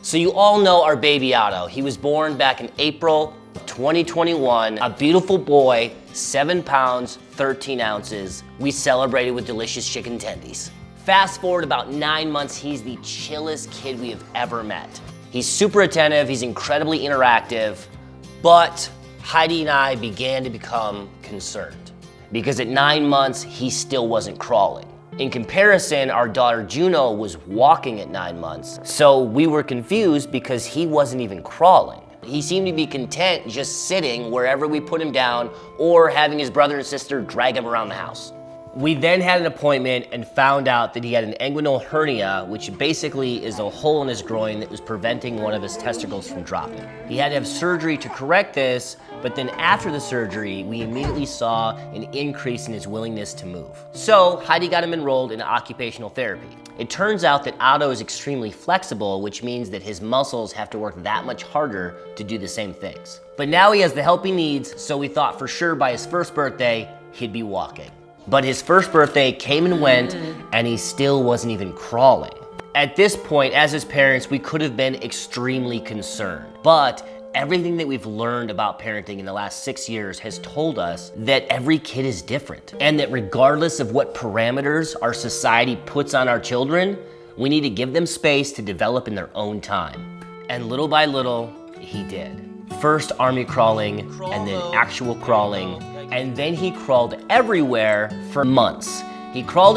So you all know our baby Otto. He was born back in April 2021, a beautiful boy, 7 pounds, 13 ounces. We celebrated with delicious chicken tendies. Fast forward about 9 months, he's the chillest kid we have ever met. He's super attentive, he's incredibly interactive, but Heidi and I began to become concerned because at 9 months, he still wasn't crawling. In comparison, our daughter Juno was walking at 9 months, so we were confused because he wasn't even crawling. He seemed to be content just sitting wherever we put him down or having his brother and sister drag him around the house. We then had an appointment and found out that he had an inguinal hernia, which basically is a hole in his groin that was preventing one of his testicles from dropping. He had to have surgery to correct this, but then after the surgery, we immediately saw an increase in his willingness to move. So Heidi got him enrolled in occupational therapy. It turns out that Otto is extremely flexible, which means that his muscles have to work that much harder to do the same things. But now he has the help he needs, so we thought for sure by his first birthday, he'd be walking. But his first birthday came and went, and he still wasn't even crawling. At this point, as his parents, we could have been extremely concerned. But everything that we've learned about parenting in the last 6 years has told us that every kid is different, and that regardless of what parameters our society puts on our children, we need to give them space to develop in their own time. And little by little, he did. First army crawling, and then actual crawling, and then he crawled everywhere for months. He crawled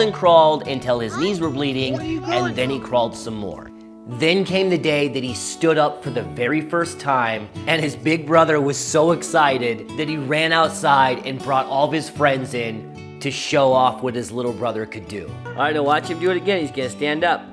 until his knees were bleeding, and then he crawled some more. Then came the day that he stood up for the very first time, and his big brother was so excited that he ran outside and brought all of his friends in to show off what his little brother could do. All right, now watch him do it again. He's gonna stand up.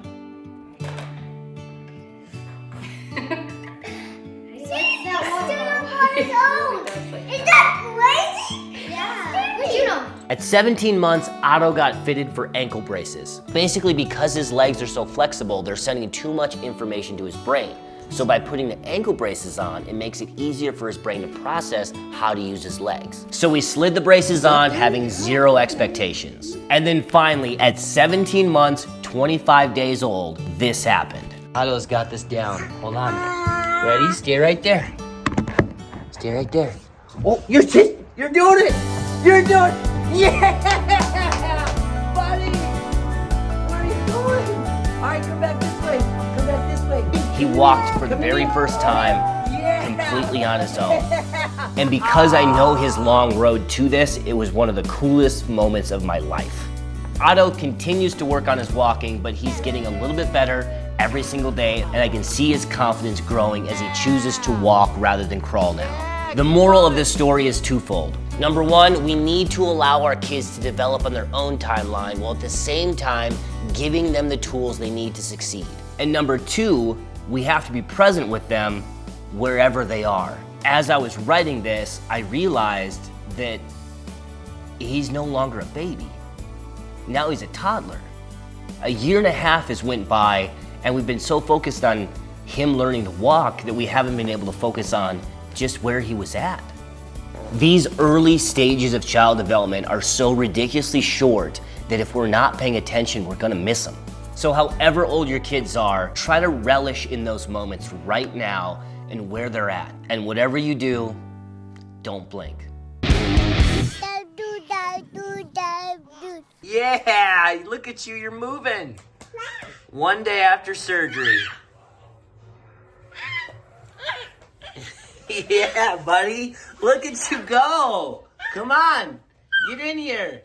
Is that crazy? Yeah. Where'd you know? At 17 months, Otto got fitted for ankle braces. Basically, because his legs are so flexible, they're sending too much information to his brain. So by putting the ankle braces on, it makes it easier for his brain to process how to use his legs. So we slid the braces on, having zero expectations. And then finally, at 17 months, 25 days old, this happened. Otto's got this down. Hold on. Ready? Stay right there. Stay right there. Oh, you're doing it! You're doing it! Yeah! Buddy! Where are you going? All right, come back this way. Come back this way. He walked for the very first time, completely on his own. And because I know his long road to this, it was one of the coolest moments of my life. Otto continues to work on his walking, but he's getting a little bit better every single day, and I can see his confidence growing as he chooses to walk rather than crawl now. The moral of this story is twofold. Number one, we need to allow our kids to develop on their own timeline while at the same time giving them the tools they need to succeed. And number two, we have to be present with them wherever they are. As I was writing this, I realized that he's no longer a baby. Now he's a toddler. A year and a half has went by, and we've been so focused on him learning to walk that we haven't been able to focus on just where he was at. These early stages of child development are so ridiculously short that if we're not paying attention, we're gonna miss them. So however old your kids are, try to relish in those moments right now and where they're at. And whatever you do, don't blink. Yeah, look at you, you're moving. One day after surgery. Yeah, buddy. Look at you go. Come on. Get in here.